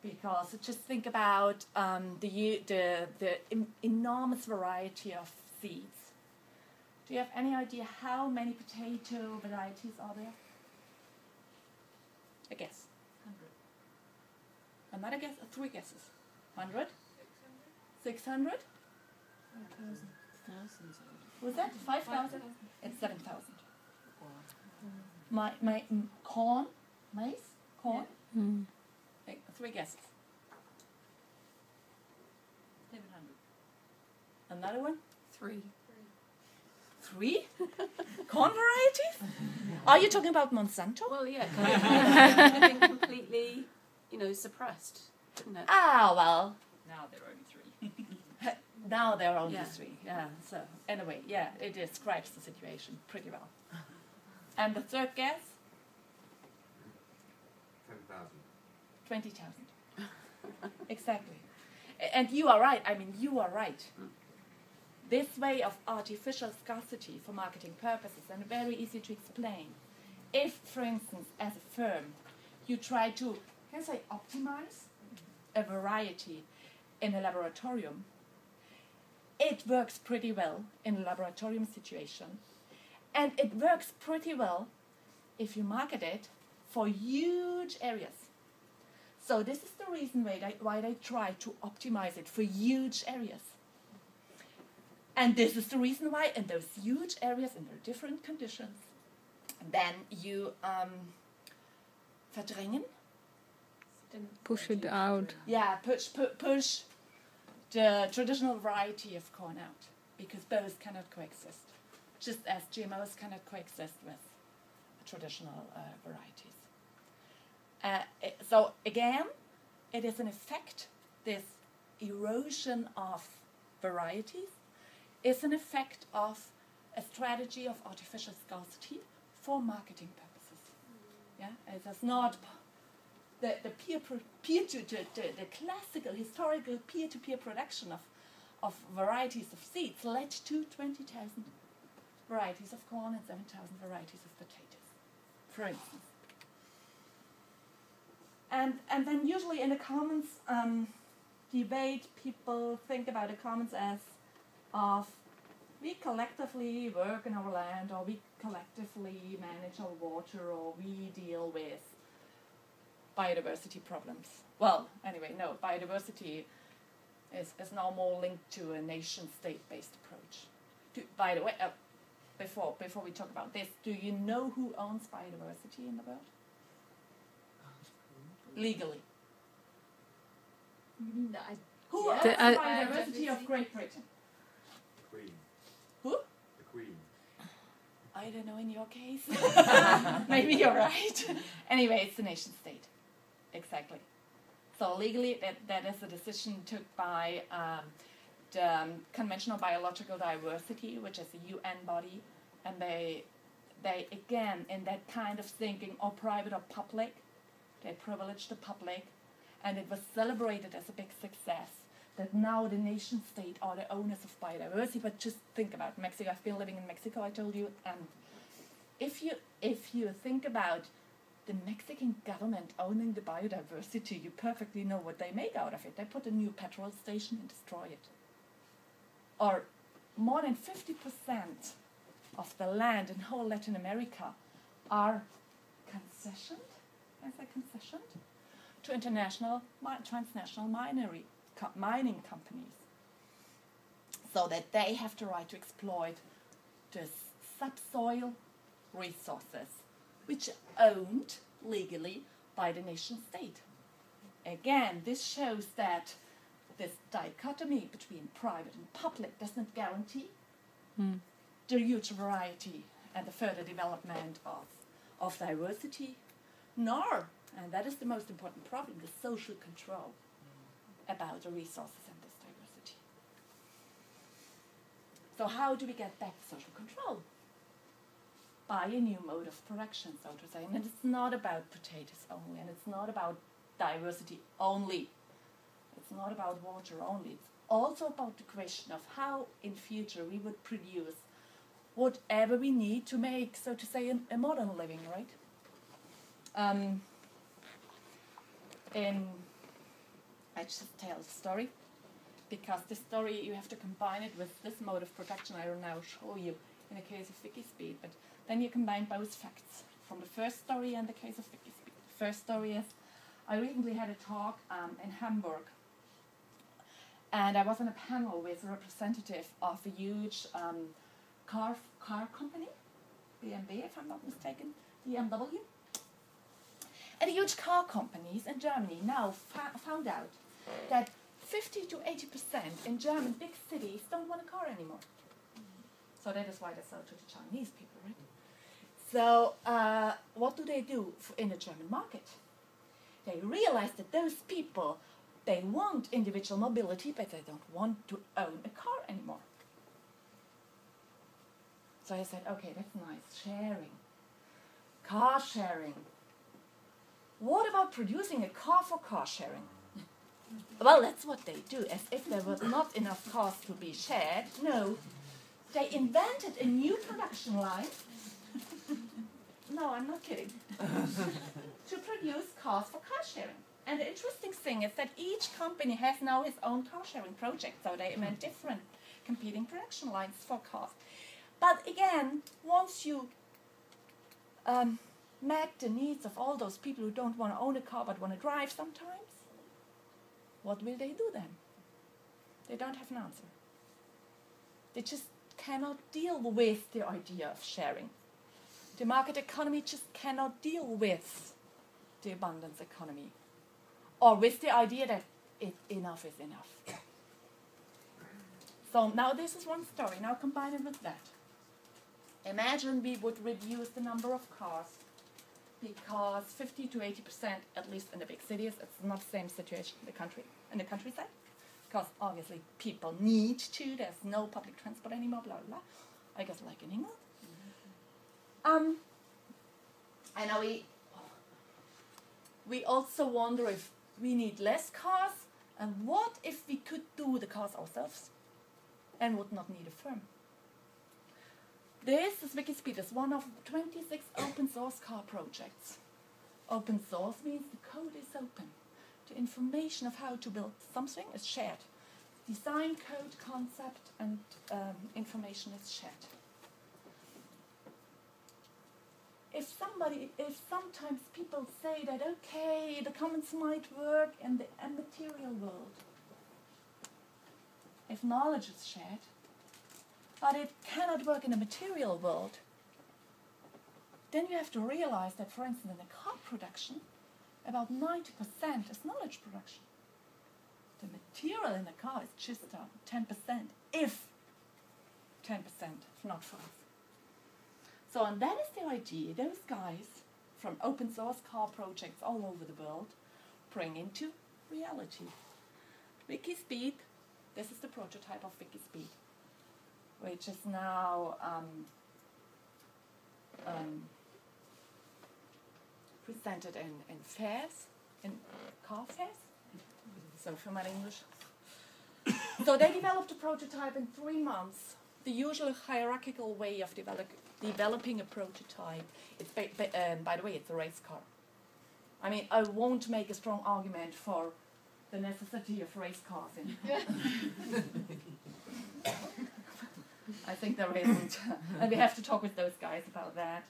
Because just think about the enormous variety of seeds. Do you have any idea how many potato varieties are there? I guess. Another guess? 3 guesses. 100? 600? Thousands. Was that 5,000? It's 7,000. Corn, maize, corn. Mm. 3 guesses. 700. Another one? 3. 3? Corn varieties? Are you talking about Monsanto? Well, yeah, it's been completely, suppressed, isn't it? Ah, well, Now there are only 3. now there are only Yeah. 3. Yeah. So anyway, yeah, it describes the situation pretty well. And the third guess? 10,000. 20,000. Exactly. And you are right. I mean, you are right. This way of artificial scarcity for marketing purposes, and very easy to explain. If, for instance, as a firm, you try to, can I say, optimize a variety in a laboratorium, it works pretty well in a laboratorium situation, and it works pretty well if you market it for huge areas. So this is the reason why they try to optimize it for huge areas. And this is the reason why in those huge areas, in their different conditions, then you verdrängen, Push it out. yeah, push the traditional variety of corn out, because both cannot coexist, just as GMOs cannot coexist with traditional varieties. So again, it is an effect, this erosion of varieties is an effect of a strategy of artificial scarcity for marketing purposes. Yeah, it is not the classical historical peer-to-peer production of varieties of seeds led to 20,000 varieties of corn and 7,000 varieties of potatoes, for instance. And then usually in the commons debate, people think about the commons as of we collectively work in our land, or we collectively manage our water, or we deal with biodiversity problems. Well, anyway, no, biodiversity is now more linked to a nation-state-based approach. By the way, before we talk about this, do you know who owns biodiversity in the world? Legally. No, Who owns The- the biodiversity of Great Britain? Queen. Who? The Queen. I don't know in your case. Maybe you're right. Anyway, it's the nation state. Exactly. So legally, that is a decision took by the Convention on Biological Diversity, which is a UN body, and they again, in that kind of thinking, or private or public, they privilege the public, and it was celebrated as a big success that now the nation state are the owners of biodiversity. But just think about Mexico. I've been living in Mexico, I told you, and if you think about the Mexican government owning the biodiversity, you perfectly know what they make out of it. They put a new petrol station and destroy it. Or more than 50% of the land in whole Latin America are concessioned, to international, transnational mining companies, so that they have the right to exploit the subsoil resources, which are owned legally by the nation state. Again, this shows that this dichotomy between private and public does not guarantee the huge variety and the further development of diversity, nor, and that is the most important problem, the social control about the resources and this diversity. So how do we get back social control? By a new mode of production, so to say. And it's not about potatoes only, and it's not about diversity only. It's not about water only. It's also about the question of how in future we would produce whatever we need to make, so to say, a modern living, right? I just tell the story, because this story you have to combine it with this mode of production I will now show you in the case of Wikispeed, but then you combine both facts from the first story and the case of Wikispeed. The first story is I recently had a talk in Hamburg, and I was on a panel with a representative of a huge car company, BMW, if I'm not mistaken, BMW. And the huge car companies in Germany now found out that 50 to 80% in German big cities don't want a car anymore. So that is why they sell to the Chinese people, right? So what do they do in the German market? They realize that those people, they want individual mobility, but they don't want to own a car anymore. So I said, okay, that's nice, sharing, car sharing. What about producing a car for car sharing? Well, that's what they do, as if there were not enough cars to be shared. No, they invented a new production line. No, I'm not kidding. To produce cars for car sharing. And the interesting thing is that each company has now its own car sharing project, so they invent different competing production lines for cars. But again, once you met the needs of all those people who don't want to own a car but want to drive sometimes, what will they do then? They don't have an answer. They just cannot deal with the idea of sharing. The market economy just cannot deal with the abundance economy, or with the idea that enough is enough. So now this is one story. Now combine it with that. Imagine we would reduce the number of cars because 50 to 80%, at least in the big cities, it's not the same situation in the countryside. Because obviously people need to, there's no public transport anymore, blah, blah, blah. I guess like in England. And now we also wonder if we need less cars, and what if we could do the cars ourselves and would not need a firm? This is Wikispeed, is one of 26 open source car projects. Open source means the code is open. The information of how to build something is shared. Design, code, concept, and information is shared. If sometimes people say that, okay, the commons might work in the immaterial world, if knowledge is shared, but it cannot work in the material world, then you have to realize that, for instance, in a car production, about 90% is knowledge production. The material in the car is just 10%, if 10%, not 5%. So, and that is the idea those guys from open source car projects all over the world bring into reality. Wikispeed, this is the prototype of Wikispeed, which is now presented in fairs, in car fairs. So for my English. So they developed a prototype in 3 months. The usual hierarchical way of developing a prototype is, by the way, it's a race car. I mean, I won't make a strong argument for the necessity of race cars. I think there isn't, and we have to talk with those guys about that.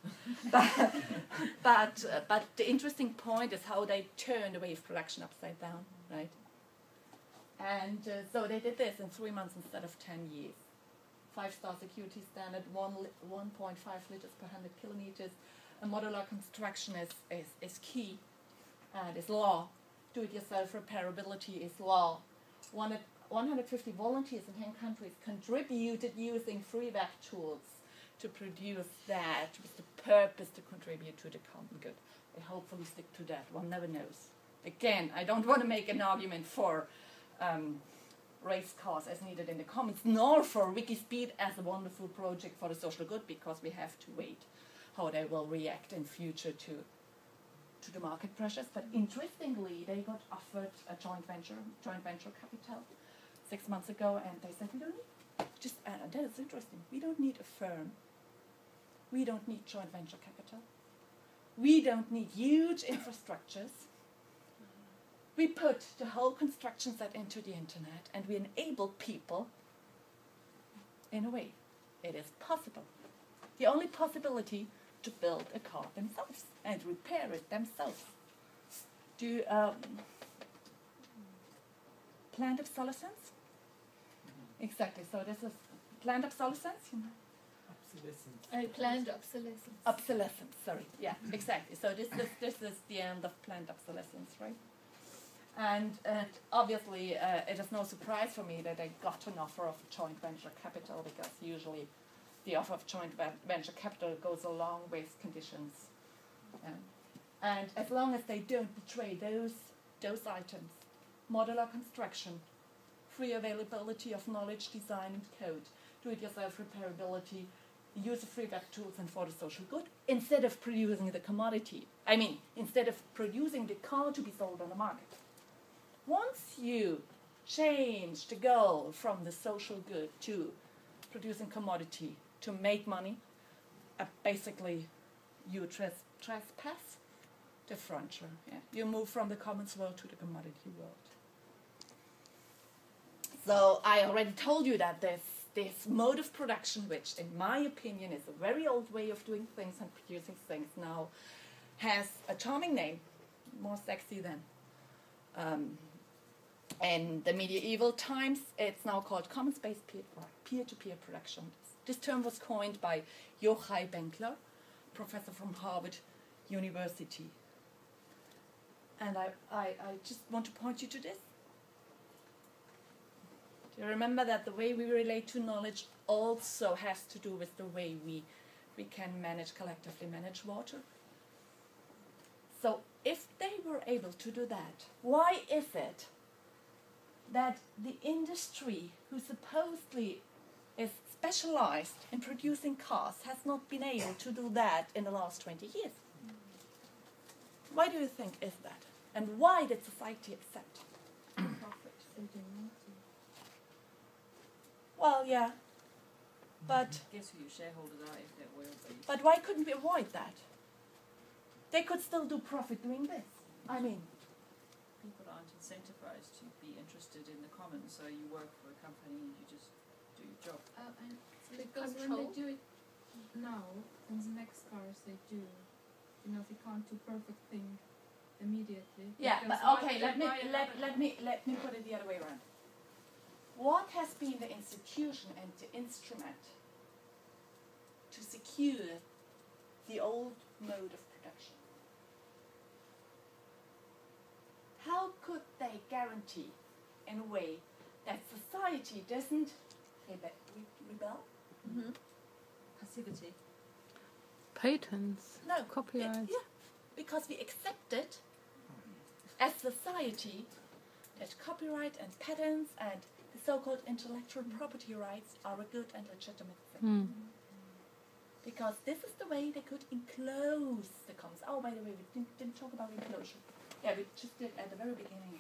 But the interesting point is how they turned the way of production upside down, right? And so they did this in 3 months instead of 10 years. 5-star security standard, 1.5 liters per 100 kilometers. A modular construction is key and is law. Do-it-yourself repairability is law. 150 volunteers in 10 countries contributed using free web tools to produce that with the purpose to contribute to the common good. They hopefully stick to that. One never knows. Again, I don't want to make an argument for race cars as needed in the commons, nor for Wikispeed as a wonderful project for the social good, because we have to wait how they will react in future to the market pressures. But interestingly, they got offered a joint venture capital 6 months ago, and they said, we don't need, that is interesting, we don't need a firm. We don't need joint venture capital. We don't need huge infrastructures. We put the whole construction set into the internet, and we enable people, in a way, it is possible. The only possibility to build a car themselves and repair it themselves. do planned obsolescence. Exactly. So this is planned obsolescence. You know? Obsolescence. Planned obsolescence. Obsolescence. Sorry. Yeah. Exactly. So this is the end of planned obsolescence, right? And obviously, it is no surprise for me that I got an offer of joint venture capital, because usually the offer of joint venture capital goes along with conditions. And as long as they don't betray those items, modular construction, free availability of knowledge, design and code, do-it-yourself repairability, use of free web tools and for the social good, instead of producing the commodity. I mean, instead of producing the car to be sold on the market. Once you change the goal from the social good to producing commodity to make money, basically you trespass the frontier. Yeah? You move from the commons world to the commodity world. So I already told you that this mode of production, which in my opinion is a very old way of doing things and producing things now, has a charming name, more sexy than in the medieval times. It's now called commons-based peer-to-peer production. This term was coined by Yochai Benkler, professor from Harvard University. And I just want to point you to this. Do you remember that the way we relate to knowledge also has to do with the way we can collectively manage water? So if they were able to do that, why is it that the industry, who supposedly is specialized in producing cars, has not been able to do that in the last 20 years? Why do you think is that? And why did society accept? Profit. Well, yeah, but Guess who your shareholders are if they're oil-based. but why couldn't we avoid that? They could still do profit doing this. I mean, People aren't incentivized to be interested in the commons, so you work for a company and you just do your job. And because when they do it now, in the next cars they do, they can't do perfect thing immediately. yeah, because but okay. why- Let me put it the other way around. What has been the institution and the instrument to secure the old mode of production? How could they guarantee, in a way, that society doesn't rebel? Mm-hmm. Passivity. Patents. No. Copyright. Yeah, because we accepted as society that copyright and patents and the so-called intellectual property rights are a good and legitimate thing. Because this is the way they could enclose the commons. Oh, by the way, we didn't talk about enclosure. Yeah, we just did at the very beginning.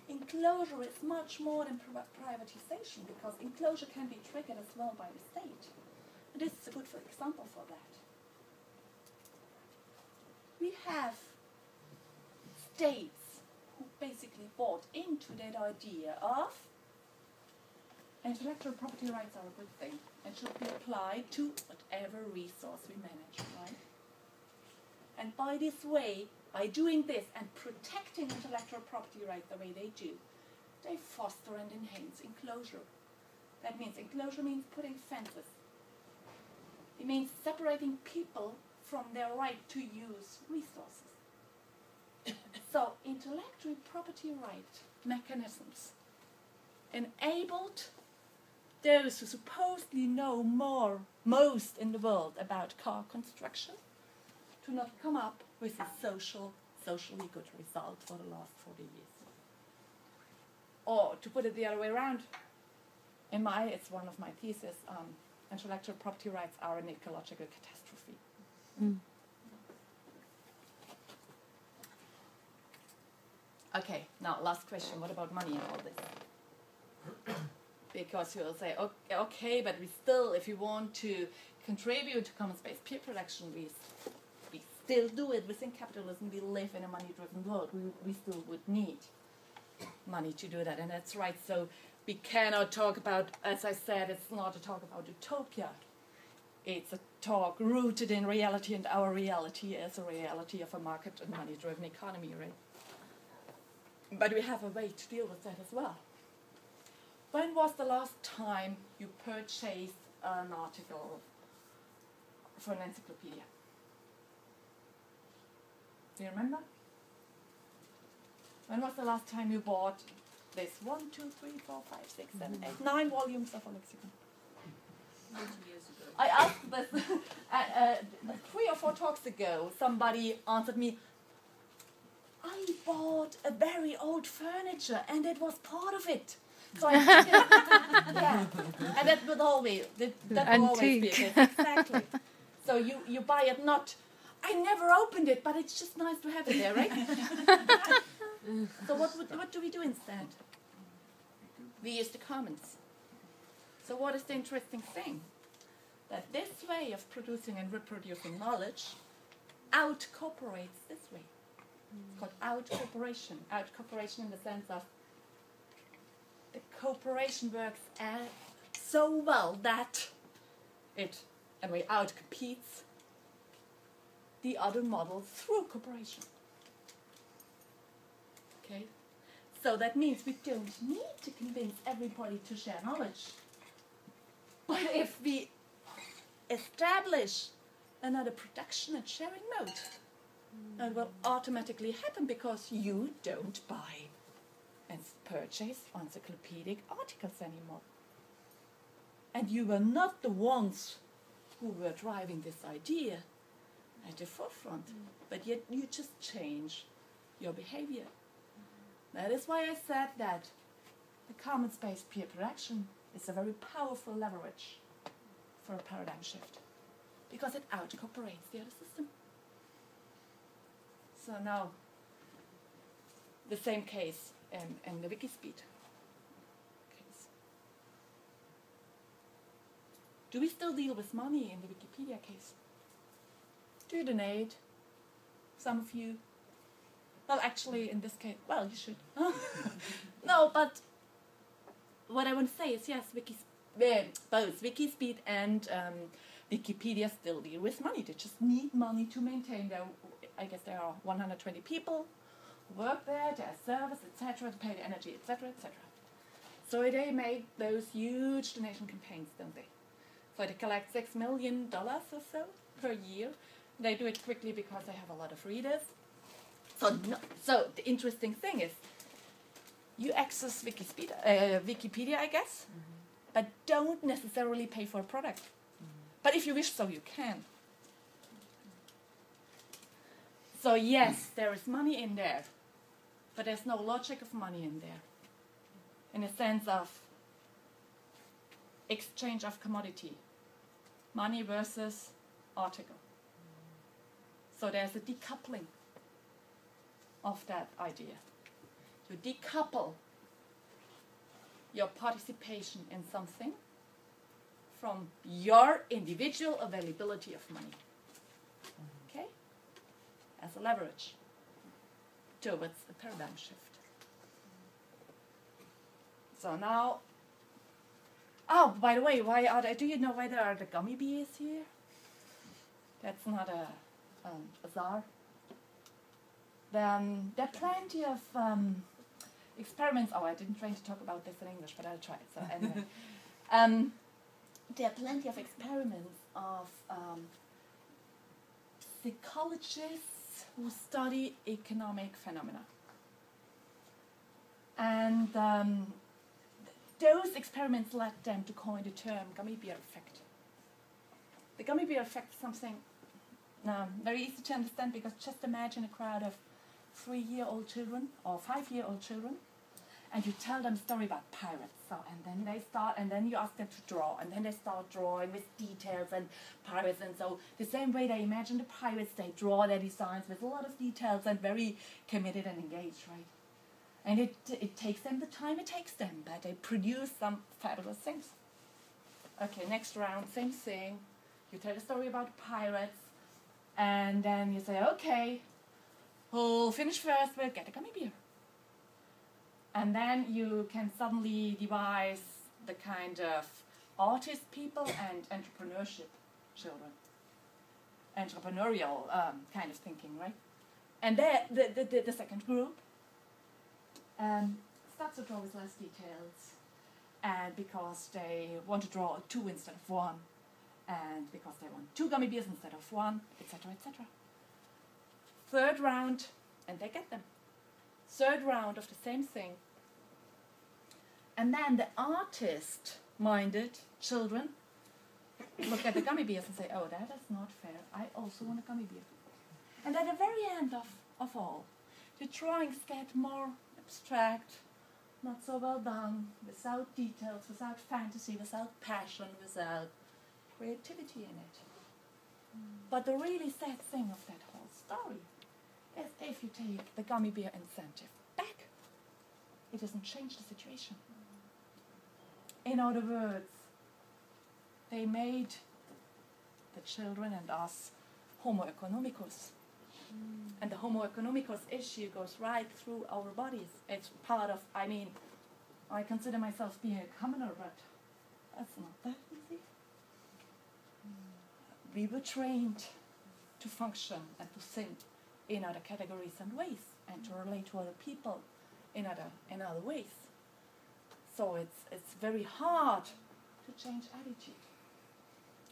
Enclosure is much more than privatization, because enclosure can be triggered as well by the state. And this is a good example for that. We have states who basically bought into that idea of intellectual property rights are a good thing and should be applied to whatever resource we manage, right? And by this way, by doing this and protecting intellectual property rights the way they do, they foster and enhance enclosure. That means enclosure means putting fences. It means separating people from their right to use resources. So intellectual property right mechanisms enabled those who supposedly know most in the world about car construction to not come up with a socially good result for the last 40 years. Or to put it the other way around, it's one of my theses, intellectual property rights are an ecological catastrophe. Okay, now last question, what about money and all this? Because you'll say, okay, but we still, if you want to contribute to commons-based peer production, we still do it within capitalism. We live in a money-driven world. We still would need money to do that, and that's right. So we cannot talk about, as I said, it's not a talk about utopia. It's a talk rooted in reality, and our reality is a reality of a market and money-driven economy, right? But we have a way to deal with that as well. When was the last time you purchased an article for an encyclopedia? Do you remember? When was the last time you bought this 1, 2, 3, 4, 5, 6, 7, 8, 9 volumes of a lexicon? 20 years ago. I asked this 3 or 4 talks ago. Somebody answered me, I bought a very old furniture and it was part of it. So I yeah, and that will always be the case. Exactly. So you buy it not, I never opened it, but it's just nice to have it there, right? So what do we do instead? We use the commons. So what is the interesting thing? That this way of producing and reproducing knowledge out-cooperates this way. It's called out-cooperation. Out-cooperation in the sense of the cooperation works so well that it, anyway, out-competes the other models through cooperation. Okay? So that means we don't need to convince everybody to share knowledge. But if we establish another production and sharing mode, it will automatically happen because you don't buy and purchase encyclopedic articles anymore. And you were not the ones who were driving this idea at the forefront, but yet you just change your behavior. That is why I said that the commons-based peer production is a very powerful leverage for a paradigm shift, because it out-cooperates the other system. So now, the same case in the Wikispeed case. Do we still deal with money in the Wikipedia case? Do you donate? Some of you? Well, actually, in this case, well, you should. No, but what I want to say is, yes, both Wikispeed and Wikipedia still deal with money. They just need money to maintain their, I guess there are 120 people who work there, their service, etc., to pay the energy, etc., etc. So they make those huge donation campaigns, don't they? So they collect $6 million or so per year. They do it quickly because they have a lot of readers. So the interesting thing is, you access Wikipedia, I guess, but don't necessarily pay for a product. But if you wish so, you can. So yes, there is money in there, but there's no logic of money in there, in a sense of exchange of commodity, money versus article. So there's a decoupling of that idea. You decouple your participation in something from your individual availability of money. Okay? As a leverage towards a paradigm shift. So now, oh, by the way, do you know why there are the gummy bears here? That's not a czar. Then there are plenty of experiments. Oh, I didn't try to talk about this in English, but I'll try it. So anyway, there are plenty of experiments of psychologists who study economic phenomena. And those experiments led them to coin the term gummy bear effect. The gummy bear effect is something very easy to understand, because just imagine a crowd of 3-year-old children or 5-year-old children, and you tell them a story about pirates. So, and then you ask them to draw, and then they start drawing with details and pirates, and so the same way they imagine the pirates, they draw their designs with a lot of details and very committed and engaged, right? And it takes them the time it takes them, but they produce some fabulous things. Okay, next round, same thing. You tell a story about pirates, and then you say, okay, who'll finish first will get a gummy bear. And then you can suddenly devise the kind of artist people and entrepreneurship children. Entrepreneurial kind of thinking, right? And the second group starts to draw with less details, and because they want to draw 2 instead of 1, and because they want 2 gummy bears instead of 1, etc., etc. Third round, and they get them. Third round of the same thing. And then the artist-minded children look at the gummy bears and say, oh, that is not fair. I also want a gummy bear. And at the very end of all, the drawings get more abstract, not so well done, without details, without fantasy, without passion, without creativity in it. But the really sad thing of that whole story is if you take the gummy bear incentive back, it doesn't change the situation. In other words, they made the children and us homo economicus. And the homo economicus issue goes right through our bodies. It's part of, I consider myself being a commoner, but that's not that easy. We were trained to function and to think in other categories and ways, and to relate to other people in other ways. So it's very hard to change attitude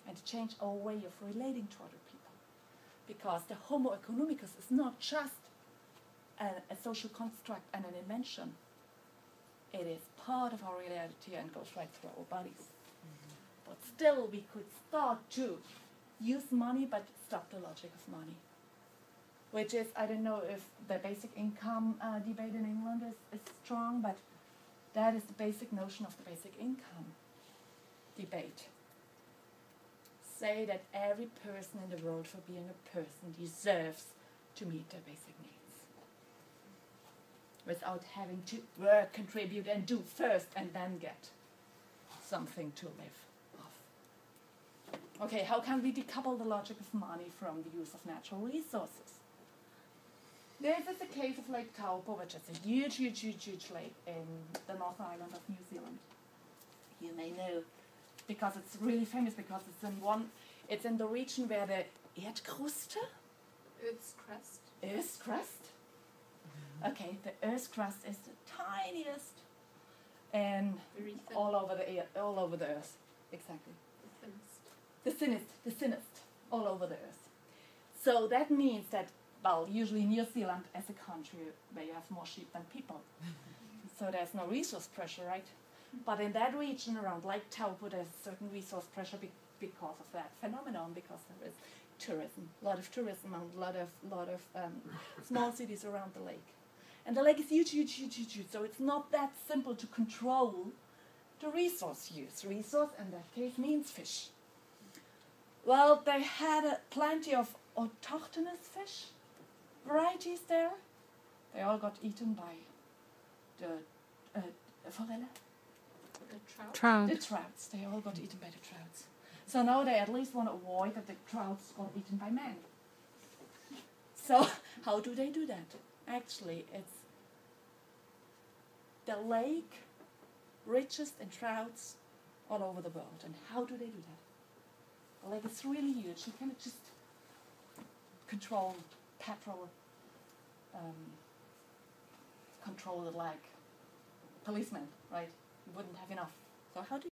and to change our way of relating to other people, because the homo economicus is not just a social construct and an invention. It is part of our reality and goes right through our bodies. But still, we could start to use money, but stop the logic of money, which is, I don't know if the basic income debate in England is strong, but that is the basic notion of the basic income debate. Say that every person in the world, for being a person, deserves to meet their basic needs without having to work, contribute, and do first, and then get something to live off. Okay, how can we decouple the logic of money from the use of natural resources? This is the case of Lake Taupo, which is a huge, huge, huge, huge lake in the North Island of New Zealand. You may know, because it's really famous, because it's in the region where the Erdkruste? Earth's crust. Earth's crust? Okay, the Earth's crust is the tiniest and Very thin. all over the Earth. Exactly. The thinnest. The thinnest, all over the Earth. So that means that, well, usually New Zealand as a country where you have more sheep than people. So there's no resource pressure, right? But in that region around Lake Taupo, there's certain resource pressure because of that phenomenon, because there is tourism, a lot of tourism, and a lot of small cities around the lake. And the lake is huge, huge, huge, huge, huge. So it's not that simple to control the resource use. Resource in that case means fish. Well, they had plenty of autochthonous fish varieties there. They all got eaten by the forelle. The trout. Trout. The trouts. They all got eaten by the trouts. So now they at least want to avoid that the trouts got eaten by man. So how do they do that? Actually, it's the lake richest in trouts all over the world. And how do they do that? The lake is really huge. You cannot just control control it like policemen, right? You wouldn't have enough. So how do